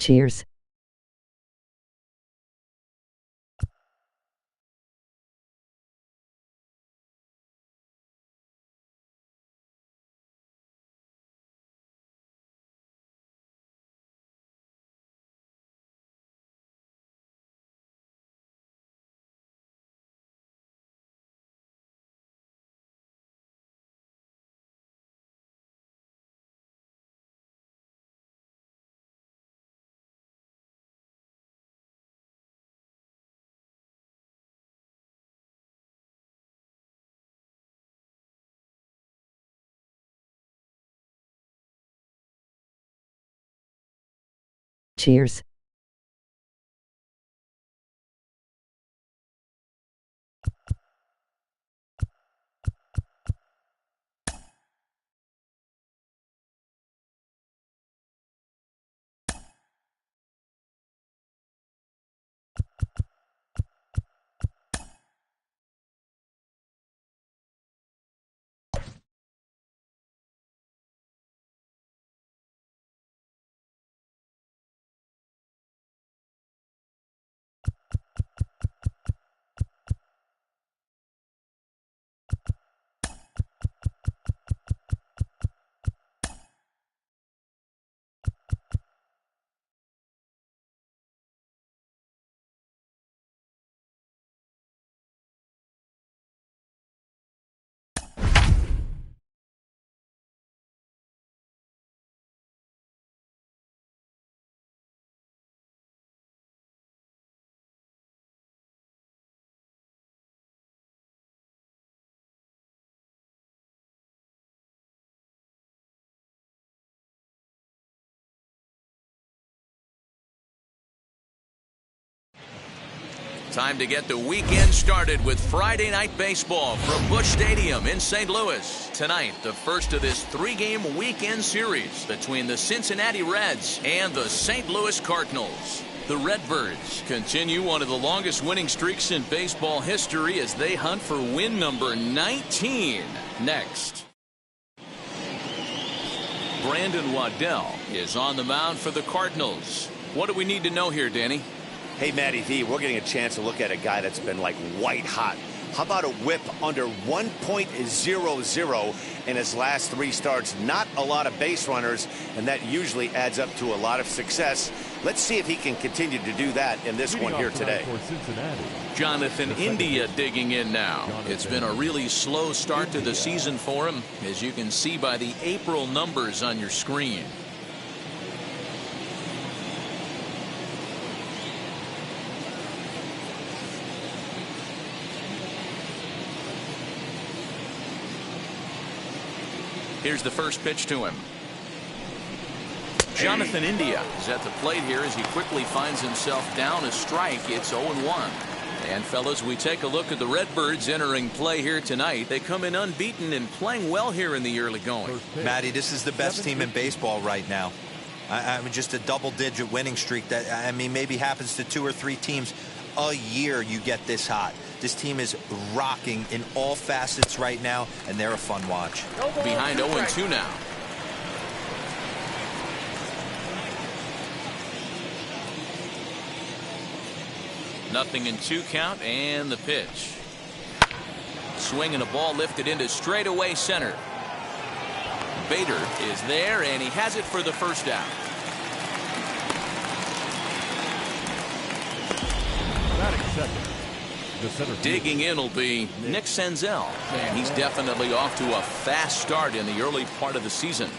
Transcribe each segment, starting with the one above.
Cheers. Cheers. Time to get the weekend started with Friday Night Baseball from Busch Stadium in St. Louis. Tonight, the first of this three-game weekend series between the Cincinnati Reds and the St. Louis Cardinals. The Redbirds continue one of the longest winning streaks in baseball history as they hunt for win number 19. Next. Brandon Waddell is on the mound for the Cardinals. What do we need to know here, Danny? Hey, Matty V, we're getting a chance to look at a guy that's been like white hot. How about a whip under 1.00 in his last three starts? Not a lot of base runners, and that usually adds up to a lot of success. Let's see if he can continue to do that in this one here today. Jonathan India digging in now. It's been a really slow start to the season for him, as you can see by the April numbers on your screen. Here's the first pitch to him. Jonathan India is at the plate here as he quickly finds himself down a strike. It's 0-1. And fellas, we take a look at the Redbirds entering play here tonight. They come in unbeaten and playing well here in the early going. Matty, this is the best team in baseball right now. I mean, just a double-digit winning streak that, I mean, maybe happens to 2 or 3 teams a year. You get this hot. This team is rocking in all facets right now, and they're a fun watch. Behind 0-2 now. Nothing in 2 count, and the pitch. Swing and a ball lifted into straightaway center. Bader is there, and he has it for the first down. Digging in will be Nick Senzel, and he's definitely off to a fast start in the early part of the season.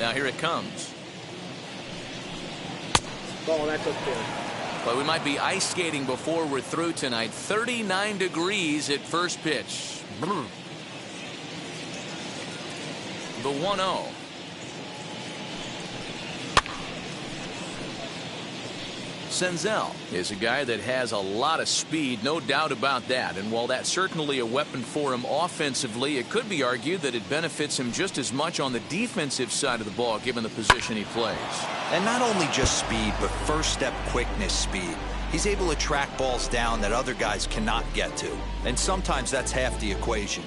Now here it comes. Ball, that's upfield. But we might be ice skating before we're through tonight. 39 degrees at first pitch. The 1-0. Senzel is a guy that has a lot of speed, no doubt about that. And while that's certainly a weapon for him offensively, it could be argued that it benefits him just as much on the defensive side of the ball, given the position he plays. And not only just speed, but first step quickness speed. He's able to track balls down that other guys cannot get to. And sometimes that's half the equation.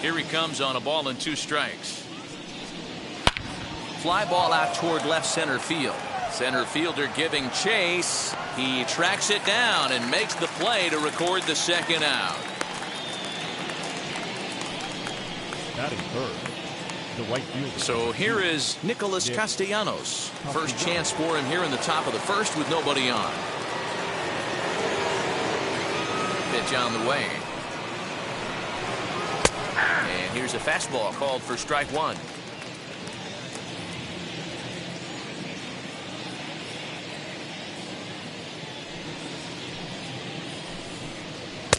Here he comes on a ball and 2 strikes. Fly ball out toward left center field. Center fielder giving chase. He tracks it down and makes the play to record the second out. Batting third, the right fielder. So here is Nicholas Castellanos. First chance for him here in the top of the first with nobody on. Pitch on the way. And here's a fastball called for strike 1.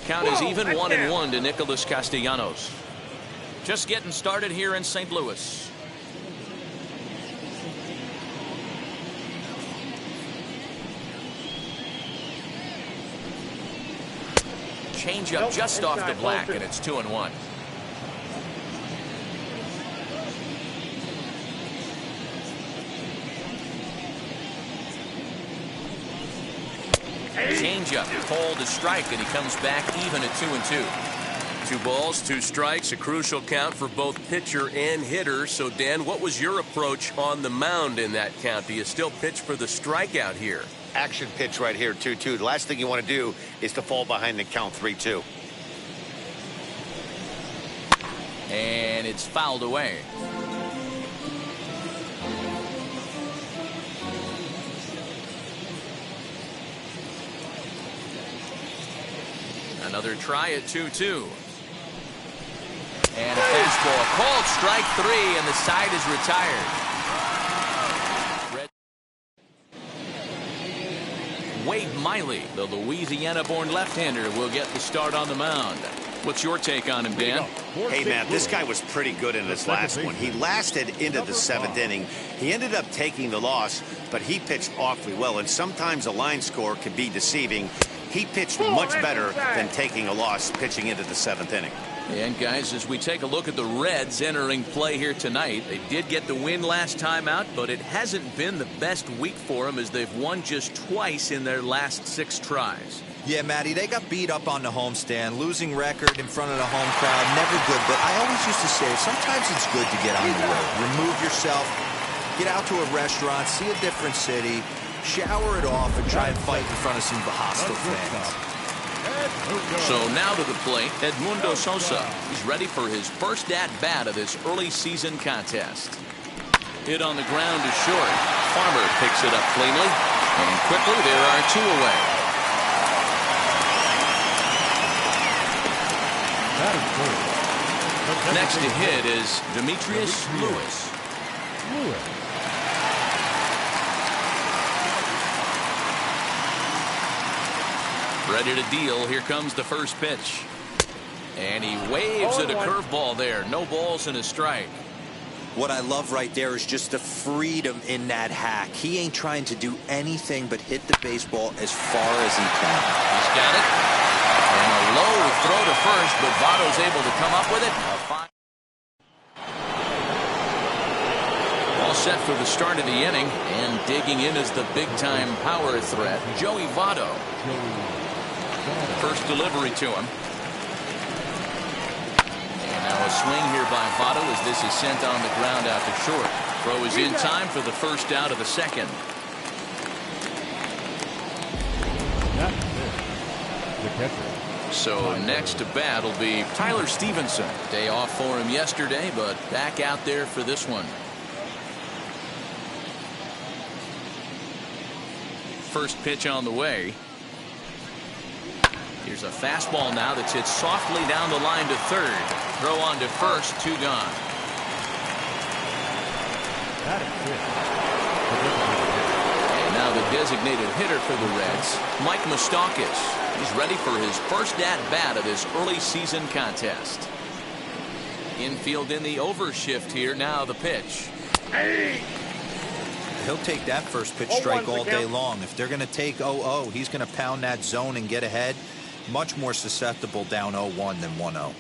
Count is even 1-1 to Nicholas Castellanos. Just getting started here in St. Louis. Changeup just off the black, and it's 2-1. Changeup called a strike, and he comes back even at 2-2. 2 balls, 2 strikes, a crucial count for both pitcher and hitter. So, Dan, what was your approach on the mound in that count? Do you still pitch for the strikeout here? Action pitch right here, 2-2. The last thing you want to do is to fall behind the count 3-2. And it's fouled away. Another try at 2-2. And a fastball called strike 3, and the side is retired. Wade Miley, the Louisiana-born left-hander, will get the start on the mound. What's your take on him, Dan? Hey, man, this guy was pretty good in this last one. He lasted into the 7th inning. He ended up taking the loss, but he pitched awfully well, and sometimes a line score can be deceiving. He pitched much better than taking a loss pitching into the 7th inning. And guys, as we take a look at the Reds entering play here tonight, they did get the win last time out, but it hasn't been the best week for them as they've won just twice in their last 6 tries. Yeah, Matty, they got beat up on the homestand. Losing record in front of the home crowd, never good. But I always used to say, sometimes it's good to get on the road. Remove yourself, get out to a restaurant, see a different city, shower it off, and try and fight in front of some hostile fans. So now to the plate, Edmundo Sosa. He's ready for his first at-bat of this early season contest. Hit on the ground to short. Farmer picks it up cleanly. And quickly there are 2 away. Next to hit is Demetrius Lewis. Ready to deal. Here comes the first pitch. And he waves at a curveball there. No balls and a strike. What I love right there is just the freedom in that hack. He ain't trying to do anything but hit the baseball as far as he can. He's got it. And a low throw to first, but Votto's able to come up with it. All set for the start of the inning. And digging in is the big-time power threat, Joey Votto. First delivery to him. And now a a swing here by Votto as this is sent on the ground out to short. Throw is in time for the first out of the second. That's it. The catcher. So next to bat will be Tyler Stevenson. Day off for him yesterday, but back out there for this one. First pitch on the way. Here's a fastball now that's hit softly down the line to third. Throw on to first, 2 gone. That is it. And now the designated hitter for the Reds, Mike Moustakas. He's ready for his first at-bat of this early season contest. Infield in the overshift here. Now the pitch. He'll take that first pitch strike all day long. If they're going to take 0-0, he's going to pound that zone and get ahead. Much more susceptible down 0-1 than 1-0.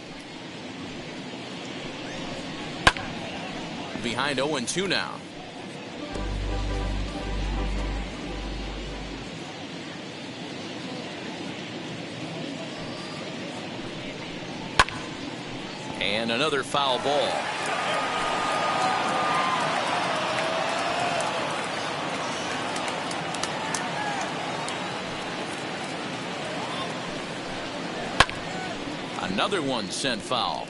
Behind 0-2 now. And another foul ball. Another one sent foul.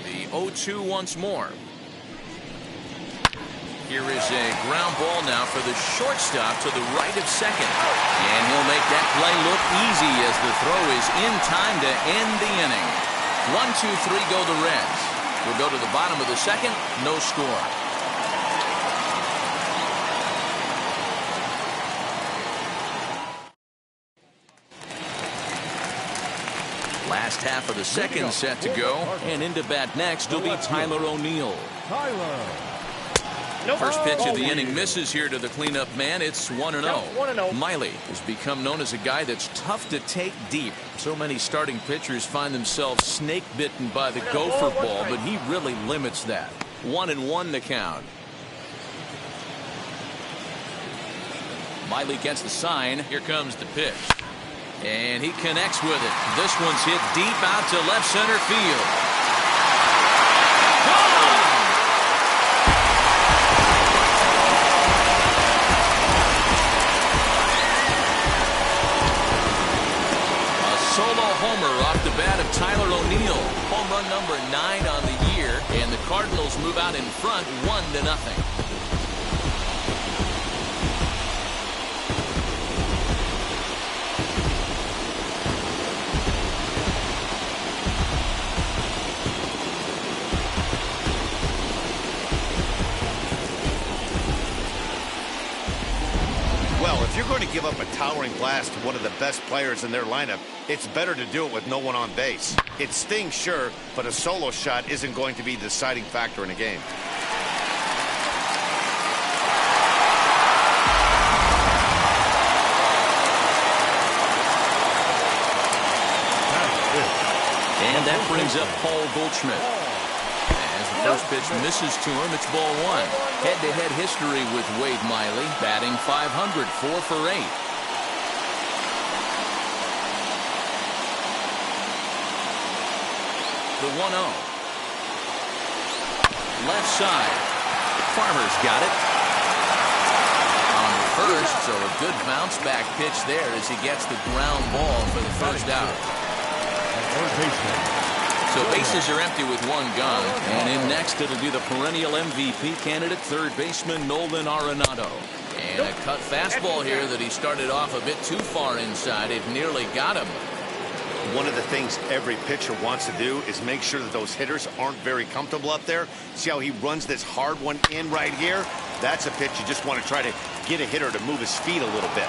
The 0-2 once more. Here is a ground ball now for the shortstop to the right of second. And he'll make that play look easy as the throw is in time to end the inning. 1-2-3 go the Reds. We'll go to the bottom of the second. No score. Last half of the second set to go, and into bat next will be Tyler O'Neill. First pitch of the inning misses here to the cleanup man. It's 1-0. Miley has become known as a guy that's tough to take deep. So many starting pitchers find themselves snake bitten by the gopher ball, but he really limits that. 1-1 the count. Miley gets the sign. Here comes the pitch. And he connects with it. This one's hit deep out to left center field. Gone! A solo homer off the bat of Tyler O'Neill. Home run number 9 on the year. And the Cardinals move out in front 1-0. If you're going to give up a towering blast to one of the best players in their lineup, it's better to do it with no one on base. It stings, sure, but a solo shot isn't going to be the deciding factor in a game. And that brings up Paul Goldschmidt. First pitch misses to him. It's ball 1. Head-to-head history with Wade Miley, batting .500, 4 for 8. The 1-0. Left side. Farmer's got it. On the first, so a good bounce back pitch there as he gets the ground ball for the first out. Third baseman. So bases are empty with 1 gone, and in next it'll be the perennial MVP candidate, third baseman Nolan Arenado. And a cut fastball here that he started off a bit too far inside. It nearly got him. One of the things every pitcher wants to do is make sure that those hitters aren't very comfortable up there. See how he runs this hard one in right here? That's a pitch you just want to try to get a hitter to move his feet a little bit.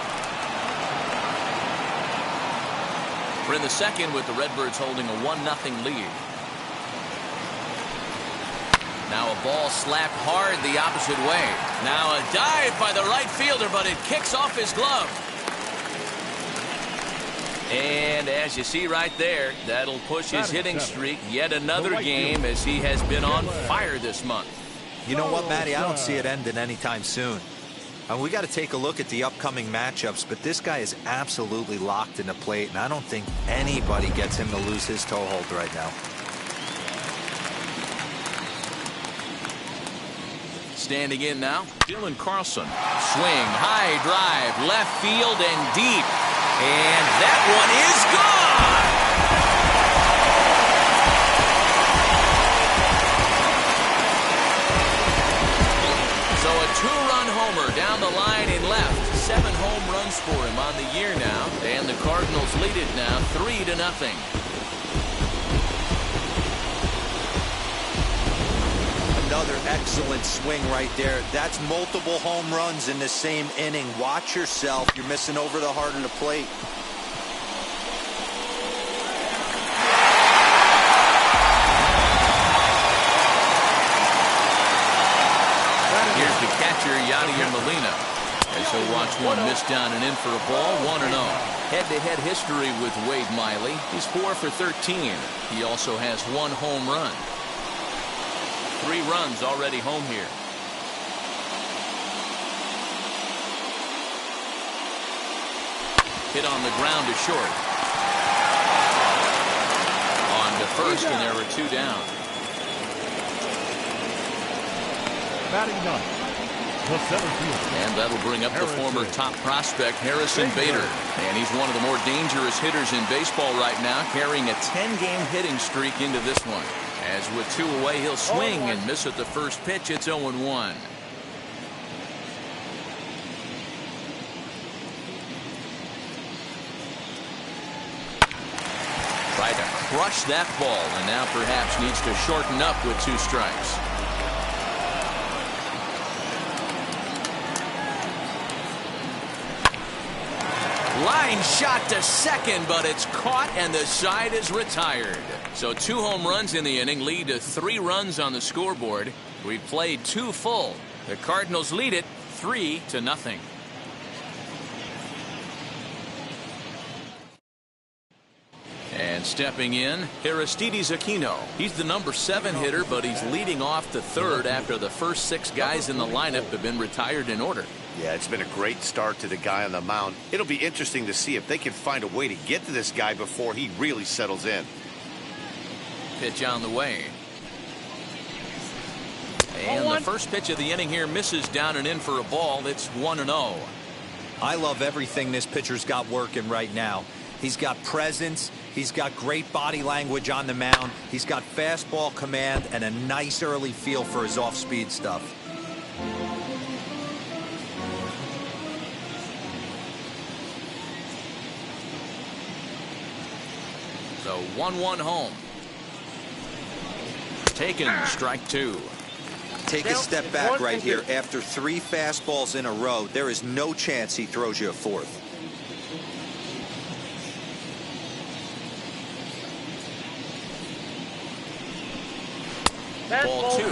We're in the second with the Redbirds holding a 1-0 lead. Now a ball slapped hard the opposite way. Now a dive by the right fielder, but it kicks off his glove. And as you see right there, that'll push his hitting streak yet another game as he has been on fire this month. You know what, Matty? I don't see it ending anytime soon. We got to take a look at the upcoming matchups, but this guy is absolutely locked in the plate, and I don't think anybody gets him to lose his toehold right now. Standing in now, Dylan Carlson. Swing, high drive, left field and deep. And that one is gone! So a two-run homer down the line and left. 7 home runs for him on the year now. And the Cardinals lead it now 3-0. Another excellent swing right there. That's multiple home runs in the same inning. Watch yourself. You're missing over the heart of the plate. Here's the catcher, Yadier Molina. As he'll watch one miss down and in for a ball, 1-0. Head-to-head history with Wade Miley. He's 4 for 13. He also has 1 home run. 3 runs already home here. Hit on the ground to short. On to first, and there were 2 down. Batting ninth, the center fielder. And that'll bring up the former top prospect, Harrison Bader. And he's one of the more dangerous hitters in baseball right now, carrying a 10-game hitting streak into this one. As with 2 away, he'll swing and miss at the first pitch. It's 0-1. Tried to crush that ball, and now perhaps needs to shorten up with 2 strikes. Line shot to second, but it's caught and the side is retired. So 2 home runs in the inning lead to 3 runs on the scoreboard. We've played 2 full. The Cardinals lead it 3-0. And stepping in, Aristides Aquino. He's the number 7 hitter, but he's leading off the 3rd after the first 6 guys in the lineup have been retired in order. Yeah, it's been a great start to the guy on the mound. It'll be interesting to see if they can find a way to get to this guy before he really settles in. Pitch on the way. And the first pitch of the inning here misses down and in for a ball. It's 1-0. I love everything this pitcher's got working right now. He's got presence. He's got great body language on the mound. He's got fastball command and a nice early feel for his off-speed stuff. So 1-1 home. Taken, strike 2. Take a step back right here. After 3 fastballs in a row, there is no chance he throws you a 4th. Ball 2.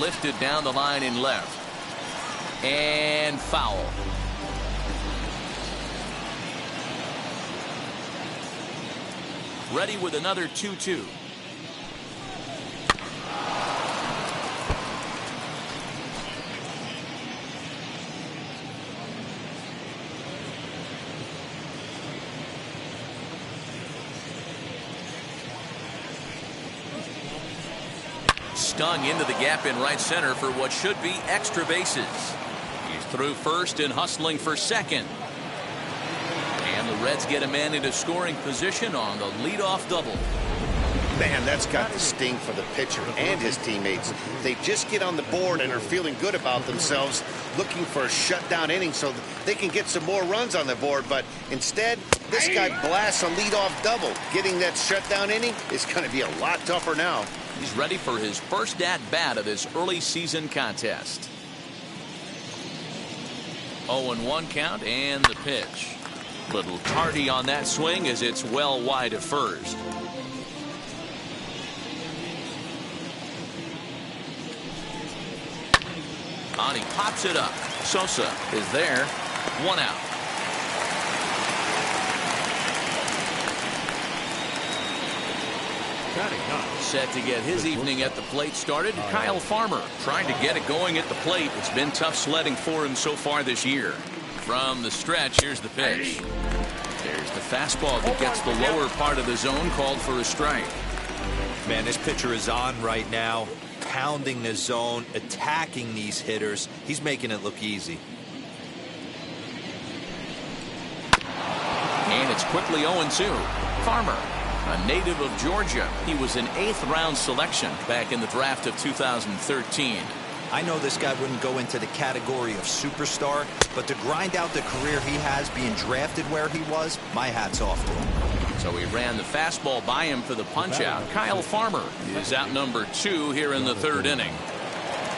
Lifted down the line in left. And foul. Ready with another 2-2. Stung into the gap in right center for what should be extra bases. He's through first and hustling for second. And the Reds get a man into scoring position on the leadoff double. Man, that's got the sting for the pitcher and his teammates. They just get on the board and are feeling good about themselves, looking for a shutdown inning so they can get some more runs on the board. But instead, this guy blasts a leadoff double. Getting that shutdown inning is going to be a lot tougher now. He's ready for his first at-bat of this early season contest. 0-1 count and the pitch. Little tardy on that swing as it's well wide of first. On, he pops it up. Sosa is there. 1 out. Batting ninth. Set to get his evening at the plate started, Kyle Farmer. Trying to get it going at the plate. It's been tough sledding for him so far this year. From the stretch, here's the pitch. There's the fastball that gets the lower part of the zone, called for a strike. Man, this pitcher is on right now, pounding the zone, attacking these hitters. He's making it look easy. And it's quickly 0-2. Farmer, a native of Georgia. He was an 8th round selection back in the draft of 2013. I know this guy wouldn't go into the category of superstar, but to grind out the career he has being drafted where he was, my hat's off to him. So he ran the fastball by him for the punch-out. Kyle Farmer is out number 2 here in the 3rd inning.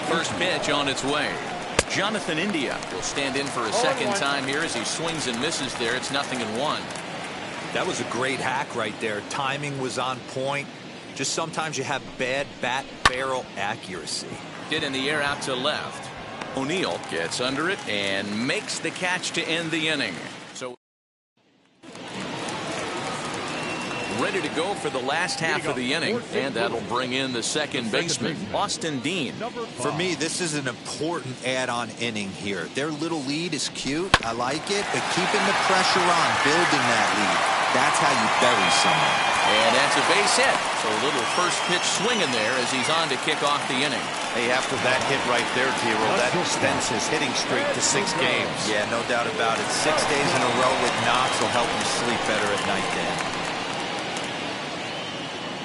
First pitch on its way. Jonathan India will stand in for a second time here as he swings and misses there. It's 0-1. That was a great hack right there. Timing was on point. Just sometimes you have bad bat barrel accuracy. Hit in the air out to left. O'Neill gets under it and makes the catch to end the inning. So ready to go for the last half of the inning, and that'll bring in the second baseman, Austin Dean. For me, this is an important add-on inning here. Their little lead is cute. I like it, but keeping the pressure on, building that lead, that's how you bury someone. And that's a base hit. So a little first pitch swinging there as he's on to kick off the inning. Hey, after that hit right there, Tiro, that extends his hitting streak to 6 games. Yeah, no doubt about it. 6 days in a row with knocks will help him sleep better at night, Dan.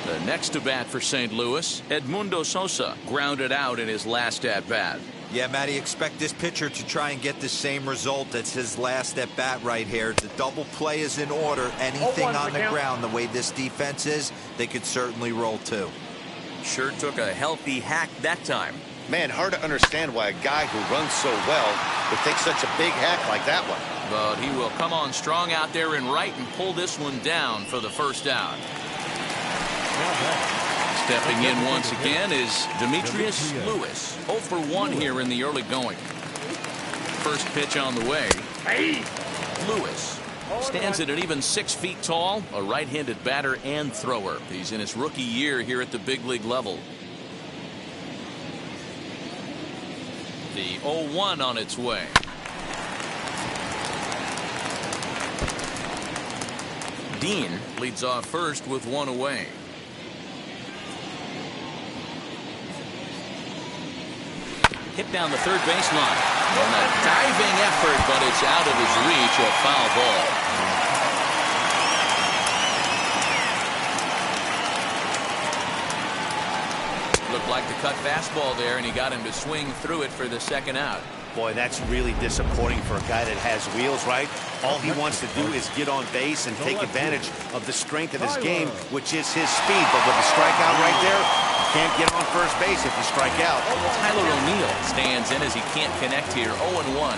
The next to bat for St. Louis, Edmundo Sosa grounded out in his last at bat. Yeah, Matty, expect this pitcher to try and get the same result. That's his last at bat right here. The double play is in order. Anything on the ground, the way this defense is, they could certainly roll too. Sure took a healthy hack that time. Man, hard to understand why a guy who runs so well would take such a big hack like that one. But he will come on strong out there in right and pull this one down for the first out. Stepping in once again is Demetrius Lewis. 0 for 1 here in the early going. First pitch on the way. Lewis stands at an even 6 feet tall, a right-handed batter and thrower. He's in his rookie year here at the big league level. The 0-1 on its way. Dean leads off first with 1 away. Hit down the third baseline. And a diving effort, but it's out of his reach, a foul ball. Looked like the cut fastball there, and he got him to swing through it for the second out. Boy, that's really disappointing for a guy that has wheels, right? All he wants to do is get on base and take advantage of the strength of his game, which is his speed. But with a strikeout right there, you can't get on first base if you strike out. Tyler O'Neill stands in as he can't connect here. 0-1.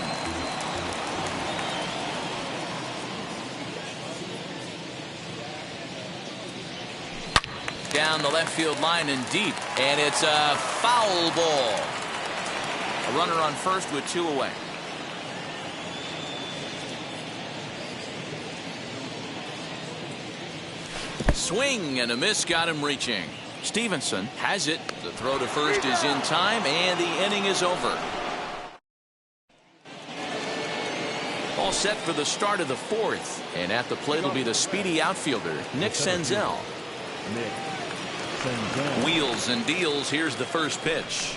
Down the left field line and deep, and it's a foul ball. A runner on first with 2 away. Swing and a miss got him reaching. Stevenson has it. The throw to first is in time, and the inning is over. All set for the start of the 4th, and at the plate will be the speedy outfielder Nick Senzel. Wheels and deals. Here's the first pitch.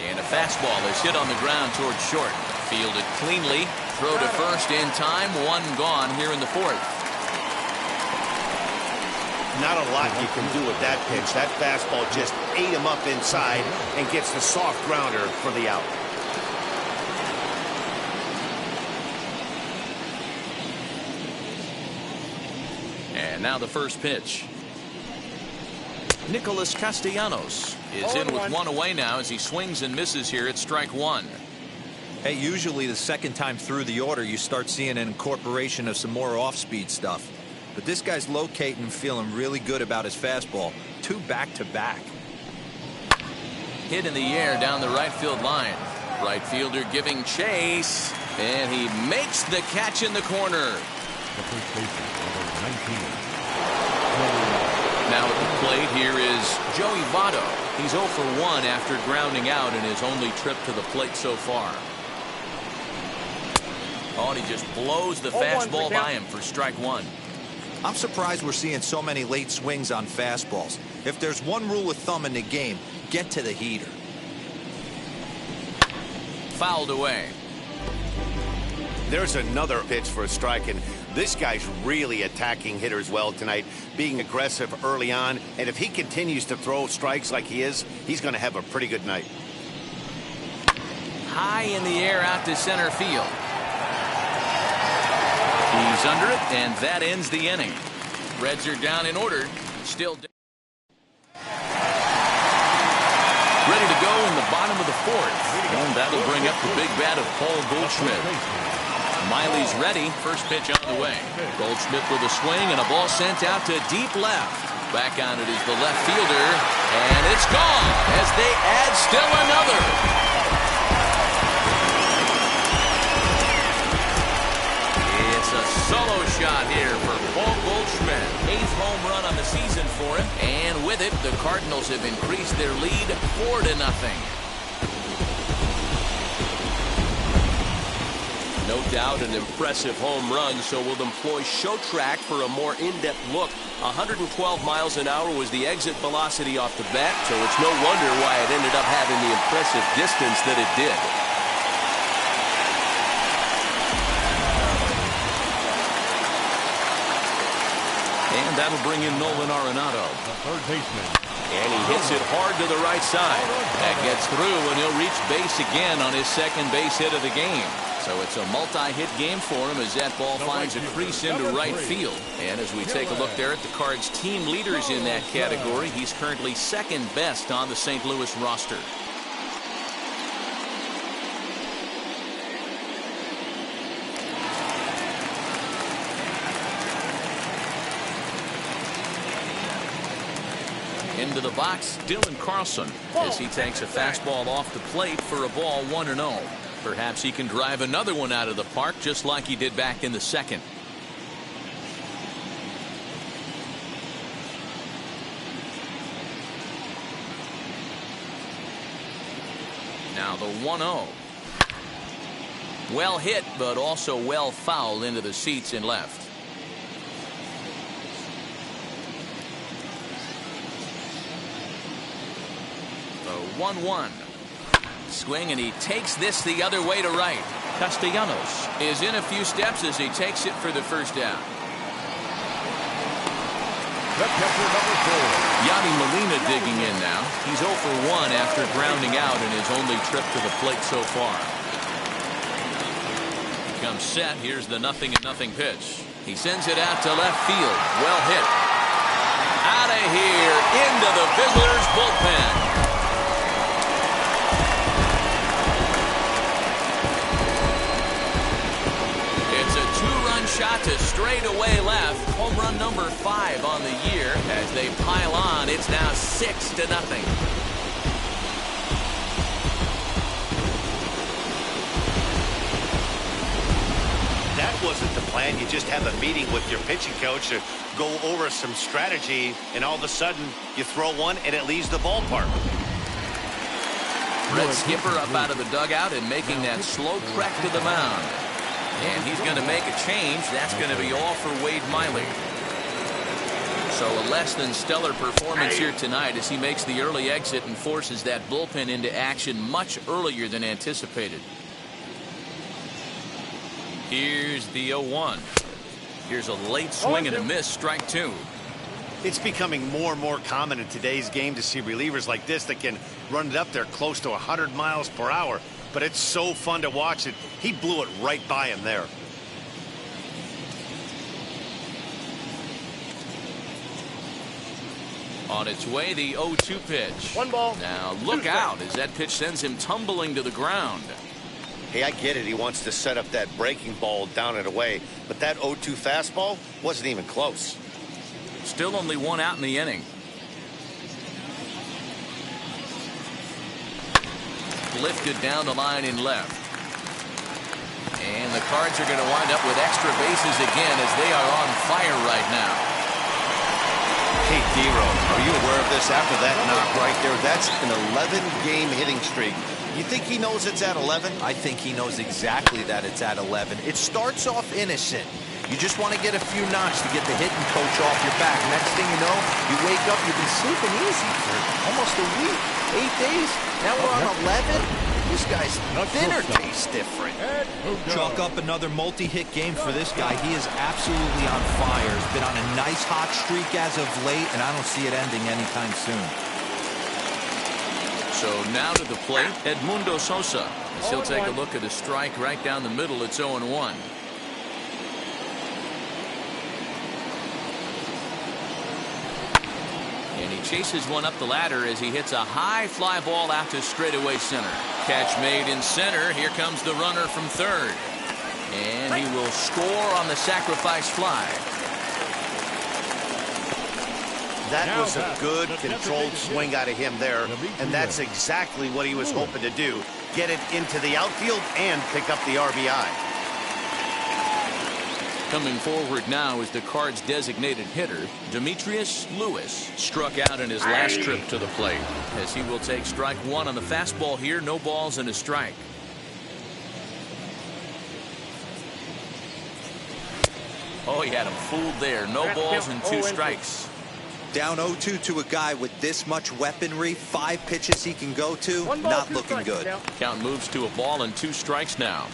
And a fastball is hit on the ground towards short. Fielded cleanly. Throw to first in time. 1 gone here in the 4th. Not a lot you can do with that pitch. That fastball just ate him up inside and gets the soft grounder for the out. And now the first pitch. Nicholas Castellanos is in with 1 away now as he swings and misses here at strike 1. Hey, usually the second time through the order, you start seeing an incorporation of some more off-speed stuff. But this guy's locating, feeling really good about his fastball. 2 back-to-back. Hit in the air down the right field line. Right fielder giving chase, and he makes the catch in the corner. The first baseman, number 19. Now at the plate, here is Joey Votto. He's 0 for 1 after grounding out in his only trip to the plate so far. Oh, and he just blows the fastball by him for strike one. I'm surprised we're seeing so many late swings on fastballs. If there's one rule of thumb in the game, get to the heater. Fouled away. There's another pitch for a strike, and this guy's really attacking hitters well tonight, being aggressive early on, and if he continues to throw strikes like he is, he's going to have a pretty good night. High in the air out to center field. He's under it, and that ends the inning. Reds are down in order. Still ready to go in the bottom of the fourth. And that'll bring up the big bat of Paul Goldschmidt. Miley's ready. First pitch on the way. Goldschmidt with a swing and a ball sent out to deep left. Back on it is the left fielder. And it's gone as they add still another. A solo shot here for Paul Goldschmidt. 8th home run on the season for him. And with it, the Cardinals have increased their lead 4-0. No doubt an impressive home run, so we'll employ show track for a more in-depth look. 112 miles an hour was the exit velocity off the bat, so it's no wonder why it ended up having the impressive distance that it did. And that'll bring in Nolan Arenado. The third baseman. And he hits it hard to the right side. That gets through, and he'll reach base again on his second base hit of the game. So it's a multi-hit game for him as that ball finds a crease into right field. And as we take a look there at the Cards' team leaders in that category, he's currently second best on the St. Louis roster. Into the box, Dylan Carlson, as he takes a fastball off the plate for a ball 1-0. Perhaps he can drive another one out of the park just like he did back in the second. Now the 1-0. Well hit, but also well fouled into the seats in left. The 1-1. Swing, and he takes this the other way to right. Castellanos is in a few steps as he takes it for the first down. The catcher, number 4. Yadi Molina digging in now. He's 0 for 1 after grounding out in his only trip to the plate so far. Comes set. Here's the 0-0 pitch. He sends it out to left field. Well hit. Out of here into the visitors' bullpen. Shot to straightaway left. Home run number 5 on the year. As they pile on, it's now 6-0. That wasn't the plan. You just have a meeting with your pitching coach to go over some strategy, and all of a sudden you throw one and it leaves the ballpark. Red skipper up out of the dugout and making that slow trek to the mound. And he's going to make a change. That's going to be all for Wade Miley. So a less than stellar performance here tonight as he makes the early exit and forces that bullpen into action much earlier than anticipated. Here's the 0-1. Here's a late swing and a miss, strike 2. It's becoming more and more common in today's game to see relievers like this that can run it up there close to 100 miles per hour. But it's so fun to watch it. He blew it right by him there. On its way, the 0-2 pitch. 1 ball. Now look out as that pitch sends him tumbling to the ground. Hey, I get it. He wants to set up that breaking ball down and away. But that 0-2 fastball wasn't even close. Still only 1 out in the inning. Lifted down the line in left. And the Cards are going to wind up with extra bases again as they are on fire right now. Hey, D-Row, are you aware of this? After that knock right there, that's an 11-game hitting streak. You think he knows it's at 11? I think he knows exactly that it's at 11. It starts off innocent. You just want to get a few knocks to get the hitting coach off your back. Next thing you know, you wake up, you've been sleeping easy for almost a week, 8 days. Now we're on 11. This guy's dinner tastes different. Chalk up another multi-hit game for this guy. He is absolutely on fire. He's been on a nice hot streak as of late, and I don't see it ending anytime soon. So now to the plate, Edmundo Sosa. As he'll take a look at a strike right down the middle. It's 0-1. And he chases one up the ladder as he hits a high fly ball out to straightaway center. Catch made in center. Here comes the runner from third. And he will score on the sacrifice fly. That was a good, controlled swing out of him there, and that's exactly what he was hoping to do. Get it into the outfield and pick up the RBI. Coming forward now is the Cards' designated hitter, Demetrius Lewis. Struck out in his last trip to the plate, as he will take strike one on the fastball here. No balls and a strike. Oh, he had him fooled there. No balls and 2 strikes. Down 0-2 to a guy with this much weaponry, 5 pitches he can go to, not looking good. Count moves to a ball and 2 strikes now.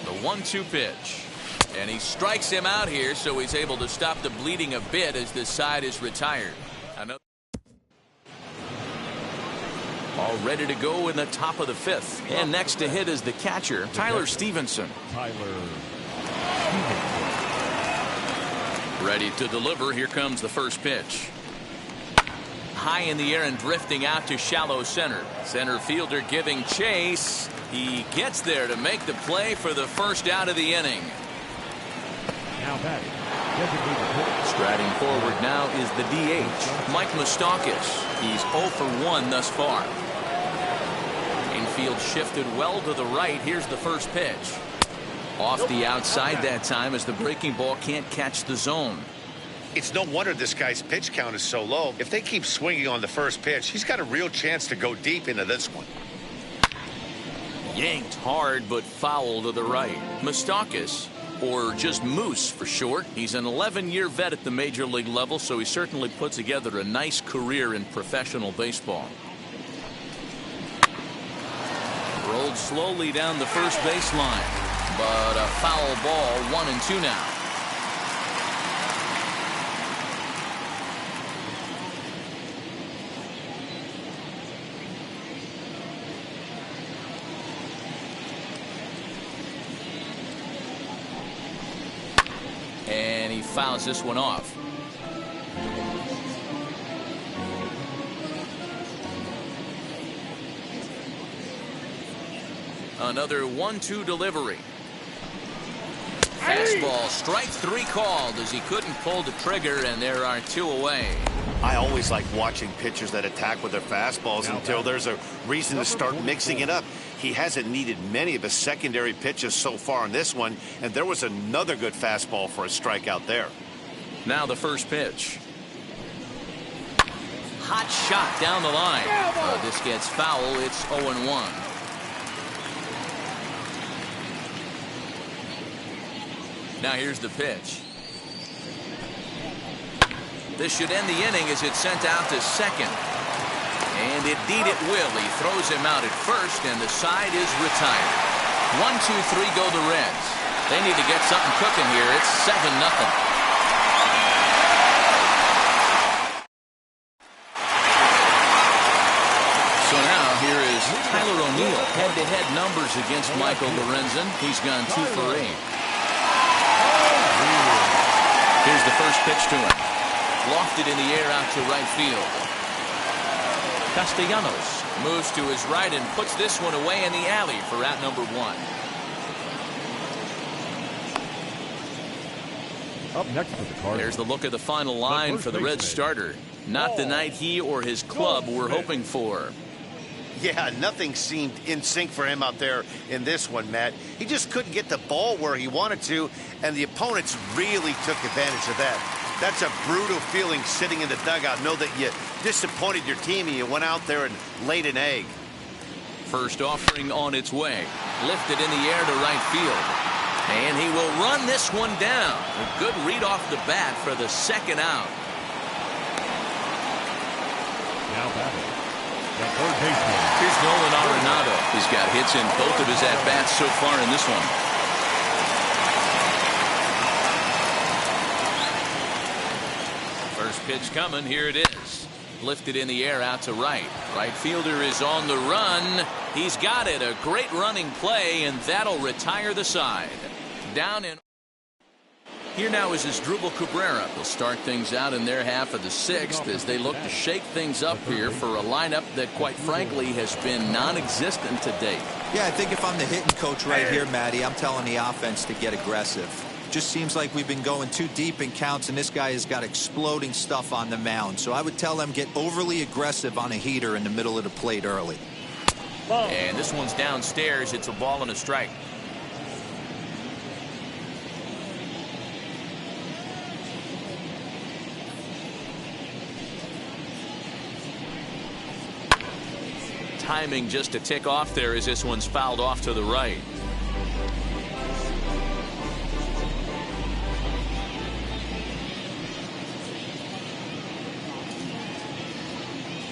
The 1-2 pitch. And he strikes him out here, so he's able to stop the bleeding a bit as this side is retired. Another all ready to go in the top of the 5th. And next to hit is the catcher, Tyler Stevenson. Ready to deliver. Here comes the first pitch. High in the air and drifting out to shallow center. Center fielder giving chase. He gets there to make the play for the first out of the inning. Striding forward now is the DH, Mike Moustakas. He's 0 for 1 thus far. Infield shifted well to the right. Here's the first pitch. Off the outside that time as the breaking ball can't catch the zone. It's no wonder this guy's pitch count is so low. If they keep swinging on the first pitch, he's got a real chance to go deep into this one. Yanked hard but foul to the right. Moustakas, or just Moose for short. He's an 11-year vet at the major league level, so he certainly put together a nice career in professional baseball. Rolled slowly down the first baseline, but a foul ball. 1-2 now. And he fouls this one off. Another 1-2 delivery. Fastball, strike 3 called as he couldn't pull the trigger, and there are 2 away. I always like watching pitchers that attack with their fastballs until there's a reason to start mixing it up. He hasn't needed many of his secondary pitches so far in this one, and there was another good fastball for a strikeout there. Now the first pitch. Hot shot down the line. This gets foul. It's 0-1. Now here's the pitch. This should end the inning as it's sent out to second. And indeed it will. He throws him out at first, and the side is retired. 1, 2, 3 go the Reds. They need to get something cooking here. It's 7-0. So now here is Tyler O'Neill. Head-to-head numbers against Michael Lorenzen. He's gone 2 for 8. Here's the first pitch to him. Lofted in the air out to right field. Castellanos moves to his right and puts this one away in the alley for out number 1. Up next for the Cardinals. There's the look of the final line for the Reds starter. Not the night he or his club were hoping for. Yeah, nothing seemed in sync for him out there in this one, Matt. He just couldn't get the ball where he wanted to, and the opponents really took advantage of that. That's a brutal feeling sitting in the dugout. Know that you disappointed your team and you went out there and laid an egg. First offering on its way. Lifted in the air to right field. And he will run this one down. A good read off the bat for the second out. Now batting, the third baseman. Here's Nolan Arenado. He's got hits in both of his at-bats so far in this one. First pitch coming. Here it is. Lifted in the air out to right. Right fielder is on the run. He's got it. A great running play, and that'll retire the side. Down in. Here now is Asdrubal Cabrera. They'll start things out in their half of the sixth as they look to shake things up here for a lineup that, quite frankly, has been non-existent to date. Yeah, I think if I'm the hitting coach right here, Matty, I'm telling the offense to get aggressive. Just seems like we've been going too deep in counts, and this guy has got exploding stuff on the mound. So I would tell them get overly aggressive on a heater in the middle of the plate early. And this one's downstairs. It's a ball and a strike. Timing just to tick off there as this one's fouled off to the right.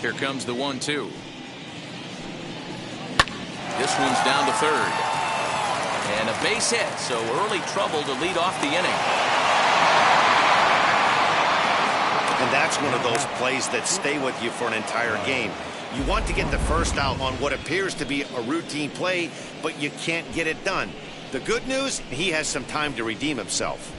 Here comes the 1-2. This one's down to third. And a base hit, so early trouble to lead off the inning. And that's one of those plays that stay with you for an entire game. You want to get the first out on what appears to be a routine play, but you can't get it done. The good news, he has some time to redeem himself.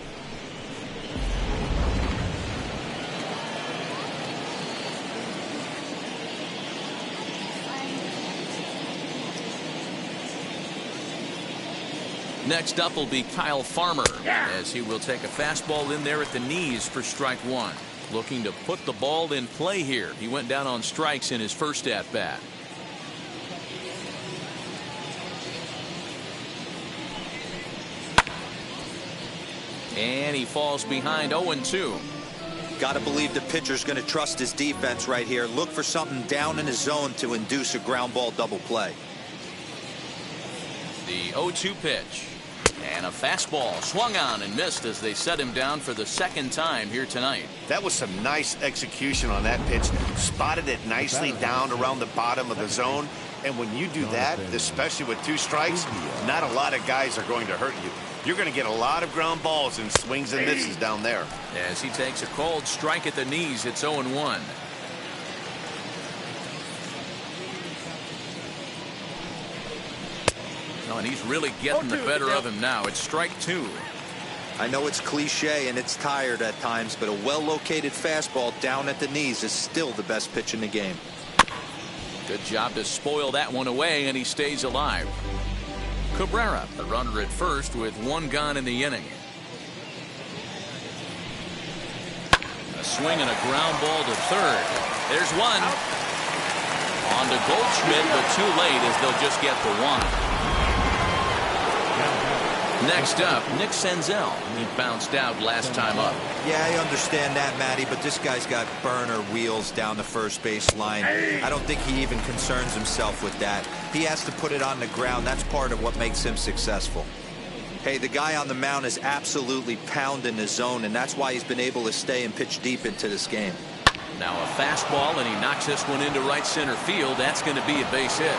Next up will be Kyle Farmer, as he will take a fastball in there at the knees for strike one. Looking to put the ball in play here. He went down on strikes in his first at bat. And he falls behind 0-2. Got to believe the pitcher's going to trust his defense right here. Look for something down in his zone to induce a ground ball double play. The 0-2 pitch. And a fastball swung on and missed as they set him down for the second time here tonight. That was some nice execution on that pitch. Spotted it nicely down around the bottom of the zone. And when you do that, especially with two strikes, not a lot of guys are going to hurt you. You're going to get a lot of ground balls and swings and misses down there. As he takes a cold strike at the knees, it's 0-1. Oh, and he's really getting the better of him now. It's strike two. I know it's cliche and it's tired at times, but a well-located fastball down at the knees is still the best pitch in the game. Good job to spoil that one away, and he stays alive. Cabrera, the runner at first with one gone in the inning. A swing and a ground ball to third. There's one. On to Goldschmidt, but too late as they'll just get the one. Next up, Nick Senzel. He bounced out last time up. Yeah, I understand that, Matty, but this guy's got burner wheels down the first base line. I don't think he even concerns himself with that. He has to put it on the ground. That's part of what makes him successful. Hey, the guy on the mound is absolutely pounding the zone, and that's why he's been able to stay and pitch deep into this game. Now a fastball, and he knocks this one into right center field. That's going to be a base hit.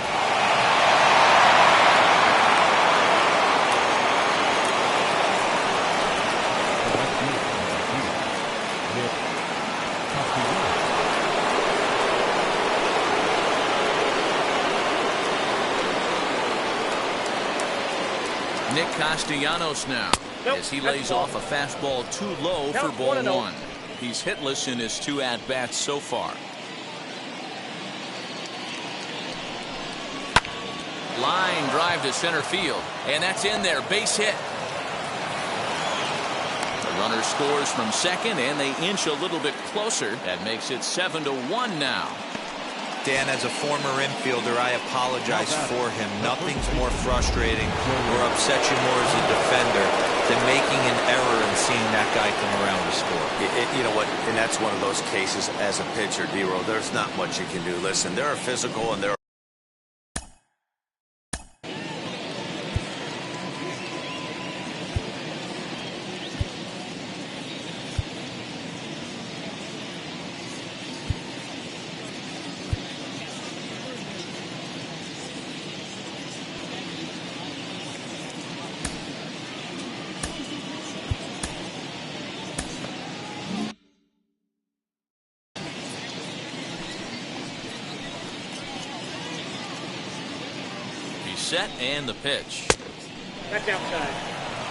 Nick Castellanos now, as he lays off a fastball too low for ball one. He's hitless in his two at-bats so far. Line drive to center field, and that's in there. Base hit. The runner scores from second, and they inch a little bit closer. That makes it 7-1 now. Dan, as a former infielder, I apologize for him. Nothing's more frustrating or upsets you more as a defender than making an error and seeing that guy come around to score. You know what? And that's one of those cases as a pitcher, D-Roll. There's not much you can do. Listen, they're physical and they're set and the pitch. That's outside.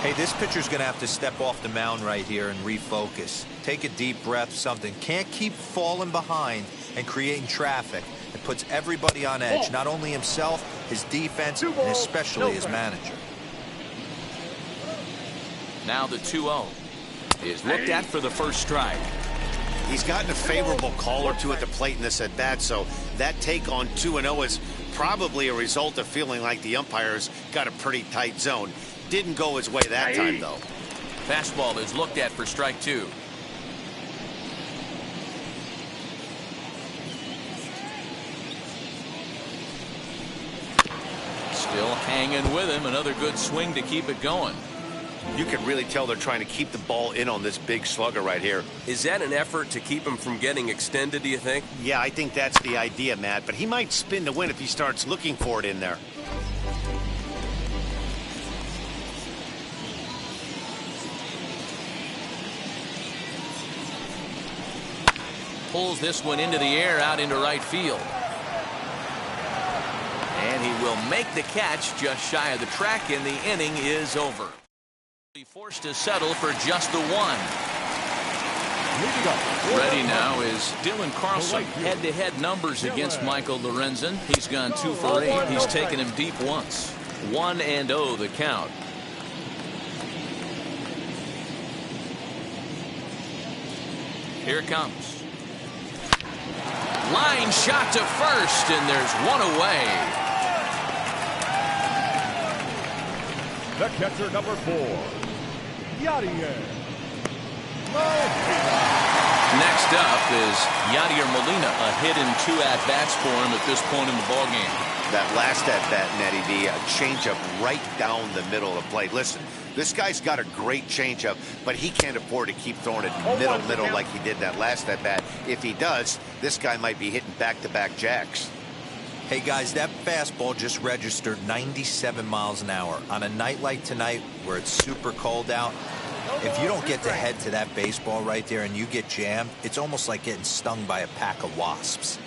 Hey, this pitcher's going to have to step off the mound right here and refocus. Take a deep breath, something. Can't keep falling behind and creating traffic. It puts everybody on edge, not only himself, his defense, and especially his manager. Now the 2-0 is looked at for the first strike. He's gotten a favorable call or two at the plate in this at-bat, so that take on 2-0 is probably a result of feeling like the umpires got a pretty tight zone. Didn't go his way that time, though. Fastball is looked at for strike 2. Still hanging with him. Another good swing to keep it going. You can really tell they're trying to keep the ball in on this big slugger right here. Is that an effort to keep him from getting extended, do you think? Yeah, I think that's the idea, Matt. But he might spin to win if he starts looking for it in there. Pulls this one into the air out into right field. And he will make the catch just shy of the track, and the inning is over. Be forced to settle for just the one. Ready now is Dylan Carlson. Head-to-head numbers against Michael Lorenzen. He's gone 2 for 8. He's taken him deep once. 1-0 the count. Here it comes. Line shot to first, and there's one away. The catcher, number 4, Yadier Molina. Next up is Yadier Molina, a hit in 2 at-bats for him at this point in the ballgame. That last at-bat, Nettie D, a changeup right down the middle of the plate. Listen, this guy's got a great changeup, but he can't afford to keep throwing it middle like he did that last at-bat. If he does, this guy might be hitting back-to-back jacks. Hey, guys, that fastball just registered 97 miles an hour. On a night like tonight where it's super cold out, if you don't get to head to that baseball right there and you get jammed, it's almost like getting stung by a pack of wasps.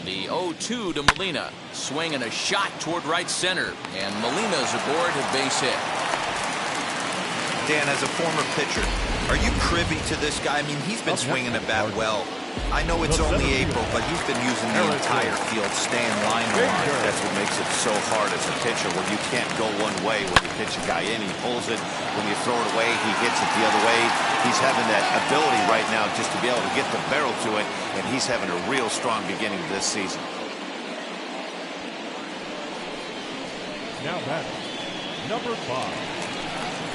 The 0-2 to Molina. Swing and a shot toward right center. And Molina's aboard a base hit. Dan, as a former pitcher, are you privy to this guy? I mean, he's been swinging the bat well. I know it's only April, but he's been using the entire field, staying line to line. That's what makes it so hard as a pitcher when you can't go one way. When you pitch a guy in, he pulls it. When you throw it away, he hits it the other way. He's having that ability right now just to be able to get the barrel to it, and he's having a real strong beginning of this season. Now batting, number 5.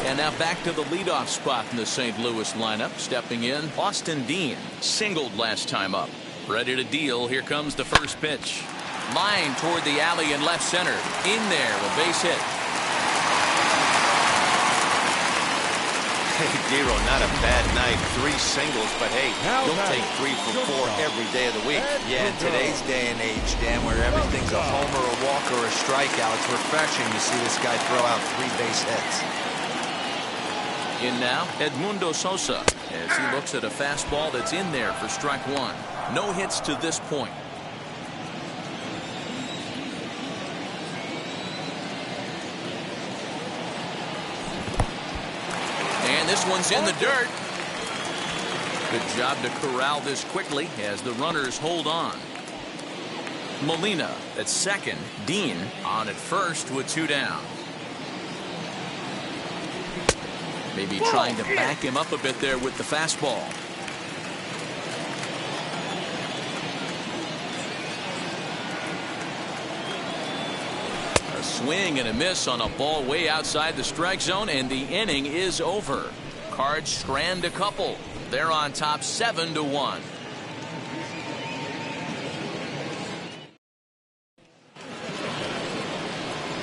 And now back to the leadoff spot in the St. Louis lineup. Stepping in, Austin Dean. Singled last time up. Ready to deal. Here comes the first pitch. Line toward the alley in left center. In there, a base hit. Hey, Giro, not a bad night. 3 singles, but hey, you'll take 3 for 4 every day of the week. Yeah, in today's day and age, Dan, where everything's a homer, a walk, or a strikeout, it's refreshing to see this guy throw out 3 base hits. In now, Edmundo Sosa, as he looks at a fastball that's in there for strike 1. No hits to this point. And this one's in the dirt. Good job to corral this quickly as the runners hold on. Molina at second. Dean on at first with 2 down. Maybe trying to back him up a bit there with the fastball. swing and a miss on a ball way outside the strike zone, and the inning is over. Cards strand a couple. They're on top 7-1.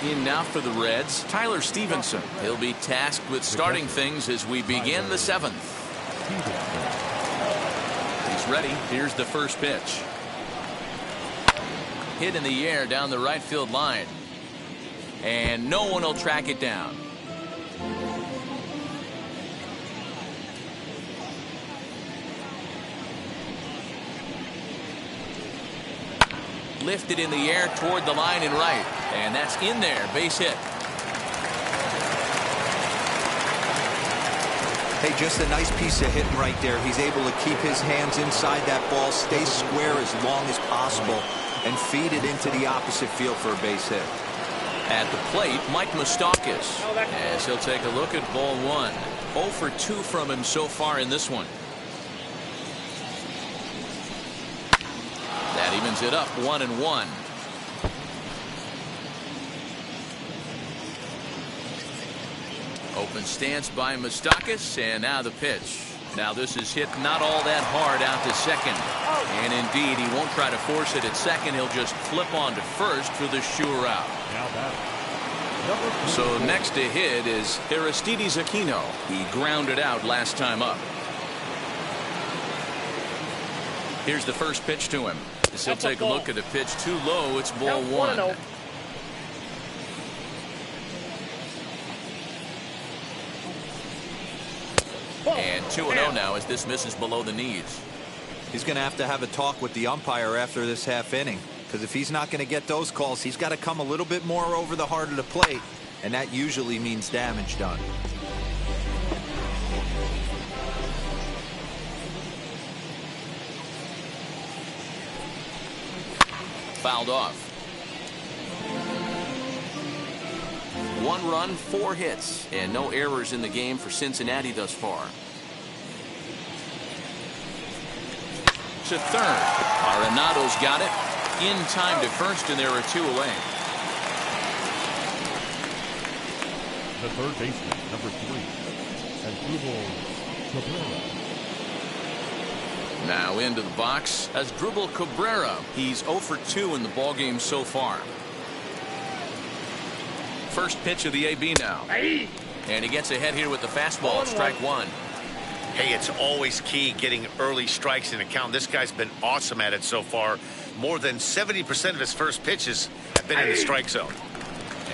In now for the Reds, Tyler Stevenson. He'll be tasked with starting things as we begin the 7th. He's ready. Here's the first pitch. Hit in the air down the right field line. And no one will track it down. Lifted in the air toward the line and right. And that's in there. Base hit. Hey, just a nice piece of hitting right there. He's able to keep his hands inside that ball, stay square as long as possible, and feed it into the opposite field for a base hit. At the plate, Mike Moustakas, as he'll take a look at ball 1. 0 for 2 from him so far in this one. That evens it up 1-1. Open stance by Moustakas, and now the pitch. Now this is hit not all that hard out to second. And indeed, he won't try to force it at second. He'll just flip on to first for the sure out. So next to hit is Aristides Aquino. He grounded out last time up. Here's the first pitch to him. As he'll take a look at the pitch too low. It's ball 1. And 2-0 now as this misses below the knees. He's going to have a talk with the umpire after this half inning, because if he's not going to get those calls, he's got to come a little bit more over the heart of the plate, and that usually means damage done. Fouled off. 1 run, 4 hits, and no errors in the game for Cincinnati thus far. To third. Arenado's got it. In time to first, and there are 2 away. The third baseman, number 3, Asdrubal Cabrera. Now into the box as Asdrubal Cabrera. He's 0 for 2 in the ballgame so far. First pitch of the AB now. And he gets ahead here with the fastball. Strike 1. Hey, it's always key getting early strikes in a count. This guy's been awesome at it so far. More than 70% of his first pitches have been in the strike zone.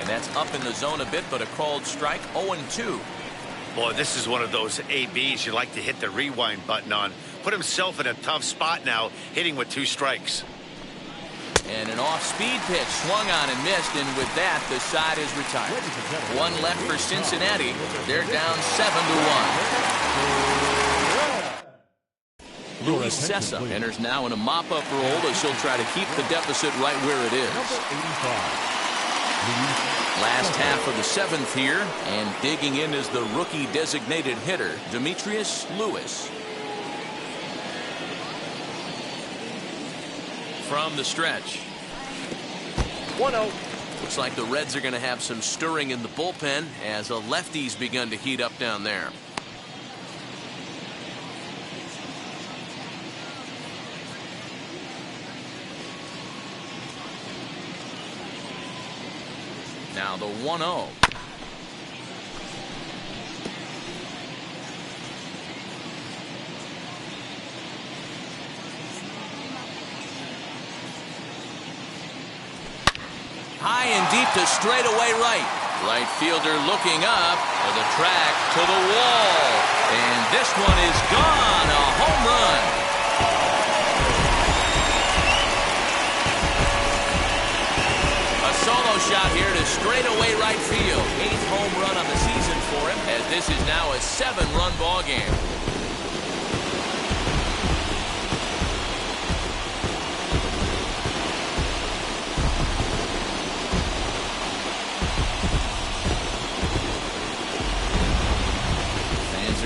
And that's up in the zone a bit, but a called strike. 0-2. Boy, this is one of those ABs you like to hit the rewind button on. Put himself in a tough spot now, hitting with 2 strikes. And an off-speed pitch swung on and missed, and with that, the side is retired. 1 left for Cincinnati. They're down 7-1. Luis Cessa enters now in a mop-up role as he'll try to keep the deficit right where it is. Last half of the 7th here, and digging in is the rookie designated hitter, Demetrius Lewis. From the stretch. 1-0. Looks like the Reds are going to have some stirring in the bullpen as a lefty's begun to heat up down there. Now the 1-0. High and deep to straightaway right. Right fielder looking up for the track to the wall. And this one is gone. A home run. A solo shot here to straightaway right field. 8th home run on the season for him, as this is now a 7-run ball game.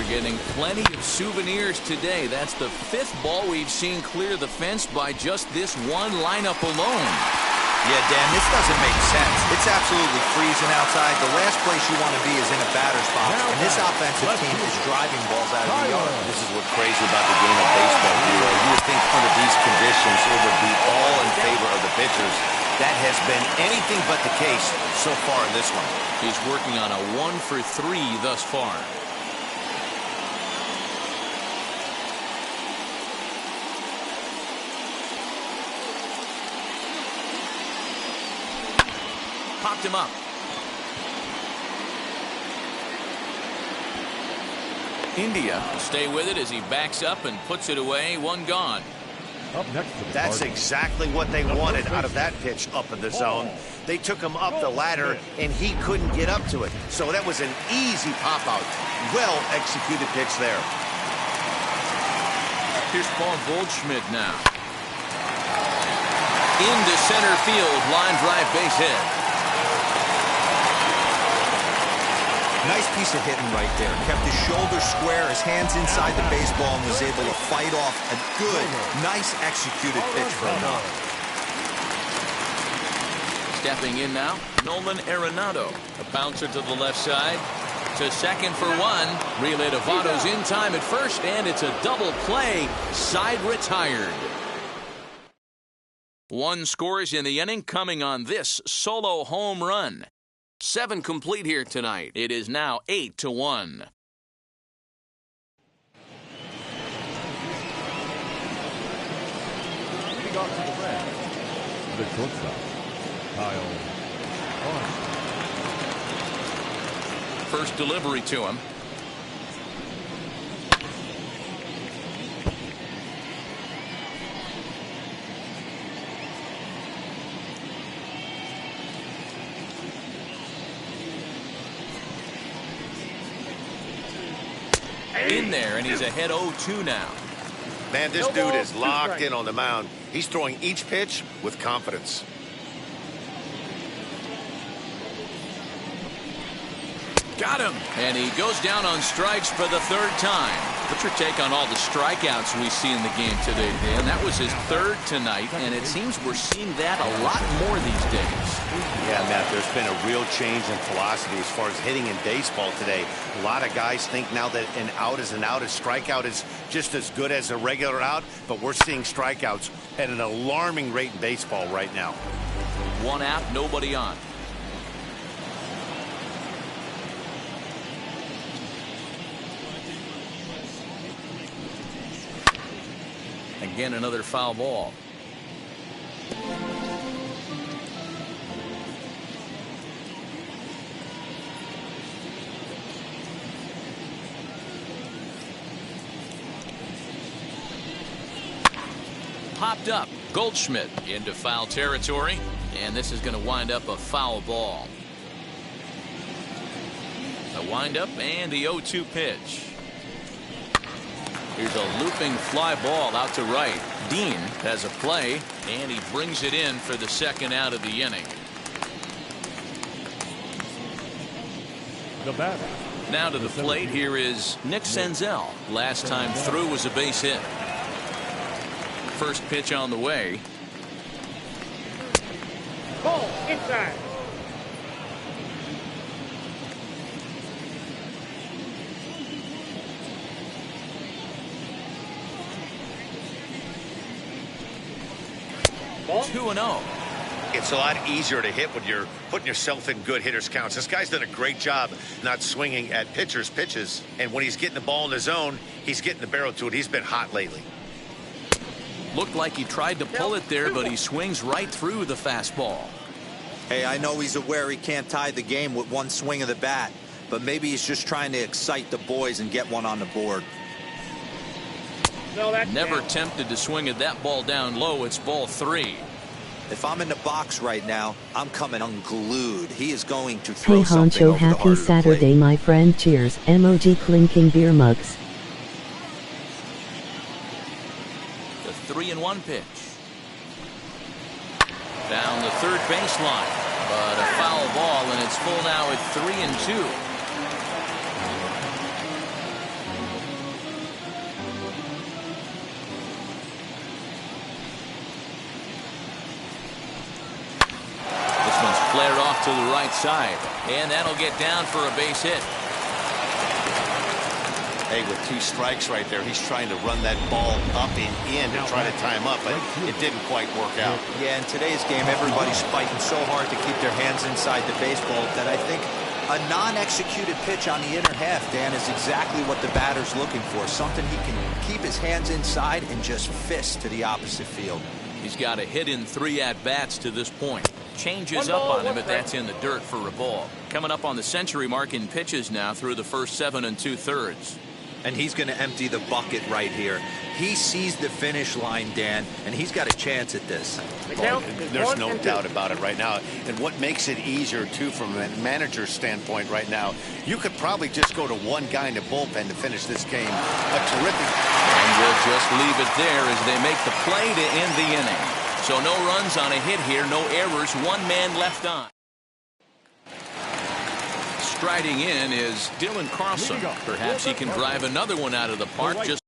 Getting plenty of souvenirs today. That's the 5th ball we've seen clear the fence by just this one lineup alone. Yeah, Dan, this doesn't make sense. It's absolutely freezing outside. The last place you want to be is in a batter's box, and this offensive team is driving balls out of the yard. This is what's crazy about the game of baseball. You would think under these conditions it would be all in favor of the pitchers. That has been anything but the case so far in this one. He's working on a 1-for-3 thus far. Popped him up. India will stay with it as he backs up and puts it away. One gone. Up next to the That's Cardinals. exactly what they wanted out of that pitch up in the zone. They took him up the ladder, and he couldn't get up to it. So that was an easy pop-out. Well-executed pitch there. Here's Paul Goldschmidt now. Into center field. Line drive base hit. Nice piece of hitting right there. Kept his shoulders square, his hands inside the baseball, and was able to fight off a good, nice executed pitch for a knock. Stepping in now, Nolan Arenado. A bouncer to the left side. To second for one. Relay to Votto's in time at first, and it's a double play. Side retired. One scores in the inning coming on this solo home run. 7 complete here tonight. It is now 8-1. Leading off to the Reds, the shortstop, Kyle Armstrong. First delivery to him. In there, and he's ahead 0-2 now. Man, this dude is locked in on the mound. He's throwing each pitch with confidence. Got him. And he goes down on strikes for the 3rd time. What's your take on all the strikeouts we see in the game today, Dan? That was his 3rd tonight, and it seems we're seeing that a lot more these days. Yeah, Matt, there's been a real change in philosophy as far as hitting in baseball today. A lot of guys think now that an out is an out. A strikeout is just as good as a regular out, but we're seeing strikeouts at an alarming rate in baseball right now. One out, nobody on. Again, another foul ball. Popped up. Goldschmidt into foul territory, and this is going to wind up a foul ball. The windup and the 0-2 pitch. Here's a looping fly ball out to right. Dean has a play, and he brings it in for the 2nd out of the inning. The batter. Now to the plate, here is Nick Senzel. Last time through was a base hit. First pitch on the way. Ball inside. Ball 2-0. It's a lot easier to hit when you're putting yourself in good hitters' counts. This guy's done a great job not swinging at pitchers' pitches. And when he's getting the ball in the zone, he's getting the barrel to it. He's been hot lately. Looked like he tried to pull it there, but he swings right through the fastball. Hey, I know he's aware he can't tie the game with one swing of the bat, but maybe he's just trying to excite the boys and get one on the board. No, that's Never down. tempted to swing at that ball down low. It's ball 3. If I'm in the box right now, I'm coming unglued. He is going to throw Hey something Honcho, over the heart happy of the plate. Saturday my friend, cheers. Emoji clinking beer mugs. The 3-1 pitch. Down the 3rd baseline, but a foul ball, and it's full now at 3-2. right side. And that'll get down for a base hit. Hey, with 2 strikes right there, he's trying to run that ball up and in to try to tie him up, but it didn't quite work out. Yeah, in today's game, everybody's fighting so hard to keep their hands inside the baseball that I think a non-executed pitch on the inner half, Dan, is exactly what the batter's looking for. Something he can keep his hands inside and just fist to the opposite field. He's got a hit in 3 at-bats to this point. Changes up on him, but that's in the dirt for a ball. Coming up on the century mark in pitches now through the first 7 2/3. And he's going to empty the bucket right here. He sees the finish line, Dan, and he's got a chance at this. There's no doubt about it right now. And what makes it easier, too, from a manager's standpoint right now, you could probably just go to one guy in the bullpen to finish this game. A terrific. And we'll just leave it there as they make the play to end the inning. So no runs on a hit here, no errors, 1 man left on. Striding in is Dylan Carlson. Perhaps he can drive another one out of the park. Just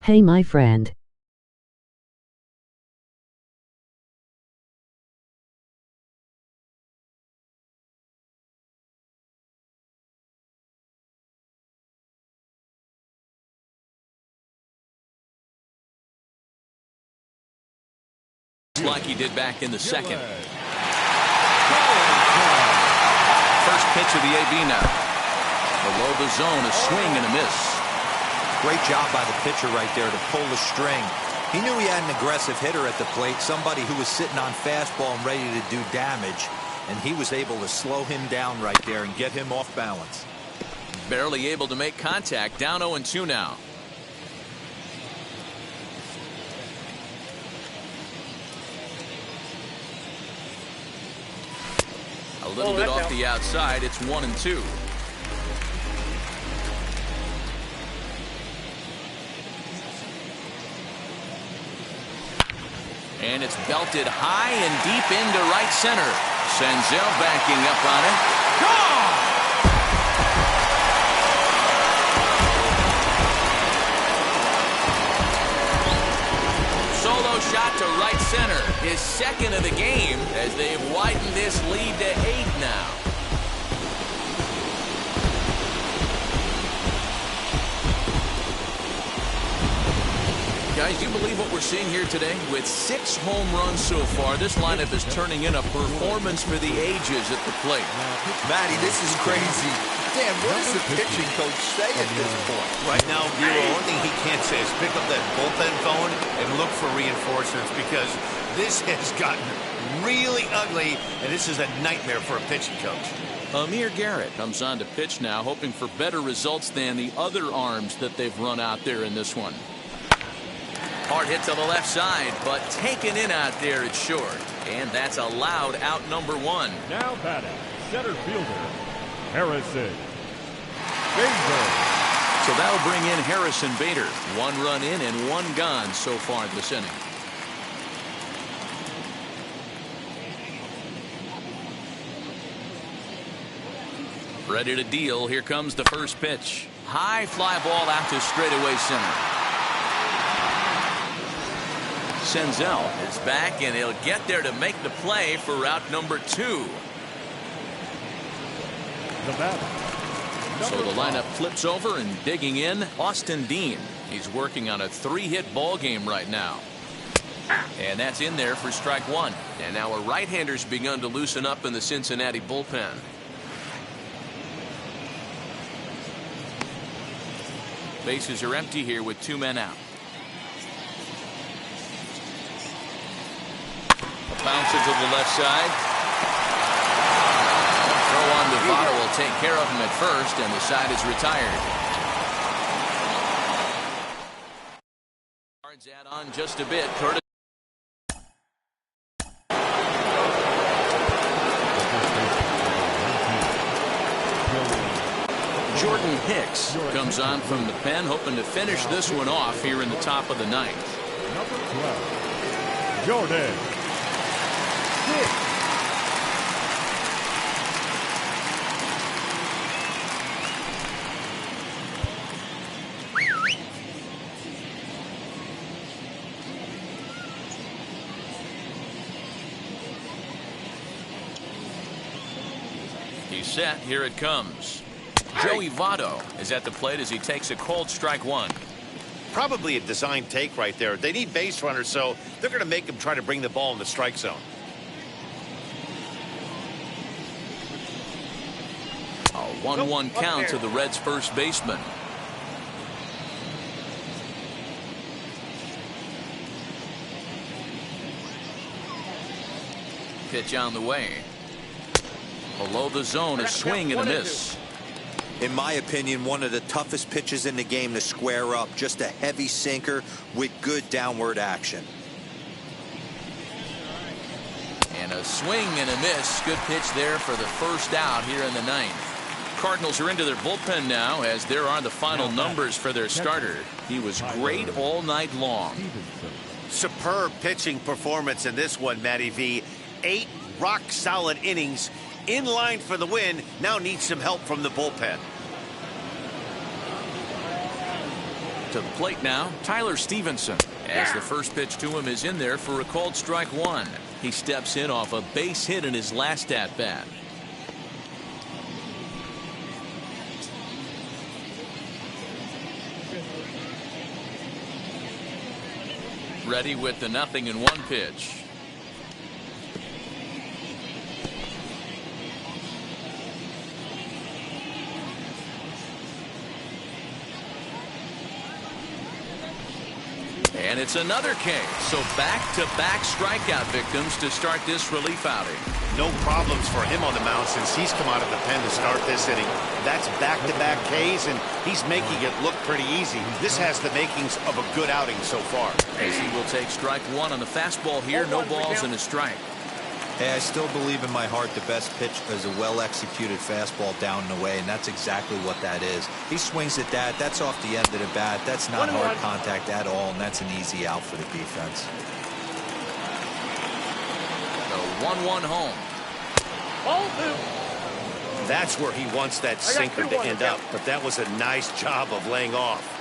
Hey my friend. like he did back in the second. First pitch of the AB now. Below the zone, a swing and a miss. Great job by the pitcher right there to pull the string. He knew he had an aggressive hitter at the plate, somebody who was sitting on fastball and ready to do damage, and he was able to slow him down right there and get him off balance. Barely able to make contact. Down 0-2 now. A little bit off the outside. It's 1-2. And it's belted high and deep into right center. Senzel backing up on it. Gone! Solo shot to right center. His second of the game as they've widened this lead to 8 now. Guys, do you believe what we're seeing here today? With 6 home runs so far, this lineup is turning in a performance for the ages at the plate. Matty, this is crazy. Damn, what does the pitching coach say at this point? Right now, the only thing he can't say is pick up that bullpen phone and look for reinforcements, because this has gotten really ugly, and this is a nightmare for a pitching coach. Amir Garrett comes on to pitch now, hoping for better results than the other arms that they've run out there in this one. Hard hit to the left side, but taken in out there, it's short. And that's a loud out number 1. Now batting, center fielder, Harrison Bader. So that'll bring in Harrison Bader. 1 run in and 1 gone so far this inning. Ready to deal. Here comes the first pitch. High fly ball out to straightaway center. Senzel is back, and he'll get there to make the play for route number 2. So the lineup flips over, and digging in, Austin Dean. He's working on a 3-hit ball game right now. And that's in there for strike 1. And now a right-hander's begun to loosen up in the Cincinnati bullpen. Bases are empty here with 2 men out. Bouncer to the left side. Throw on Nevada will take care of him at first, and the side is retired. Cards add on just a bit. Curtis. Jordan Hicks comes on from the pen, hoping to finish this one off here in the top of the 9th. Number 12, Jordan. set. Here it comes. Joey Votto is at the plate as he takes a cold strike one. Probably a design take right there. They need base runners, so they're going to make him try to bring the ball in the strike zone. A 1-1 count to the Reds' first baseman. Pitch on the way. Below the zone, a swing and a miss. In my opinion, one of the toughest pitches in the game to square up. Just a heavy sinker with good downward action. And a swing and a miss. Good pitch there for the first out here in the ninth. Cardinals are into their bullpen now, as there are the final numbers for their starter. He was great all night long. Superb pitching performance in this one, Matty V. 8 rock-solid innings. In line for the win. Now needs some help from the bullpen. To the plate now, Tyler Stevenson, as the first pitch to him is in there for a called strike one. He steps in off a base hit in his last at bat. Ready with the 0-1 pitch. And it's another K. So back-to-back strikeout victims to start this relief outing. No problems for him on the mound since he's come out of the pen to start this inning. That's back-to-back Ks, and he's making it look pretty easy. This has the makings of a good outing so far. As he will take strike one on the fastball here. No balls and a strike. Hey, I still believe in my heart the best pitch is a well-executed fastball down and away, and that's exactly what that is. He swings at that. That's off the end of the bat. That's not hard contact at all, and that's an easy out for the defense. The 1-1 home. That's where he wants that sinker to end up, but that was a nice job of laying off.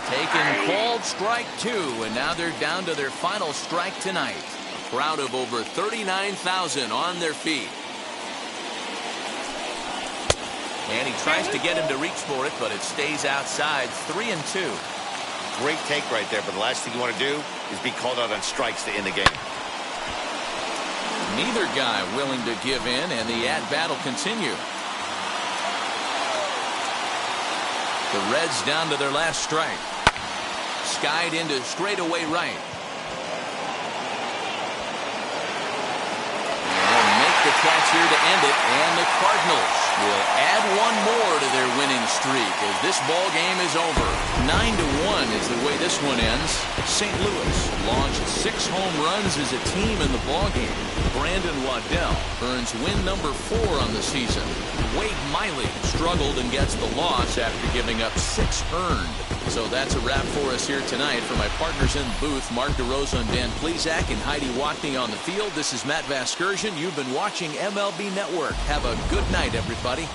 Taken called strike two, and now they're down to their final strike tonight. A crowd of over 39,000 on their feet. And he tries to get him to reach for it, but it stays outside. 3-2. Great take right there, but the last thing you want to do is be called out on strikes to end the game. Neither guy willing to give in, and the at-bat will continue. The Reds down to their last strike. Skied into straightaway right. And make the catch here to end it, and the Cardinals will add one more to their winning streak as this ball game is over. 9-1 is the way this one ends. St. Louis launched 6 home runs as a team in the ball game. Brandon Waddell earns win number 4 on the season. Wade Miley struggled and gets the loss after giving up 6 earned. So that's a wrap for us here tonight. For my partners in the booth, Mark DeRosa and Dan Plesac and Heidi Watney on the field, this is Matt Vasgersian. You've been watching MLB Network. Have a good night, everybody.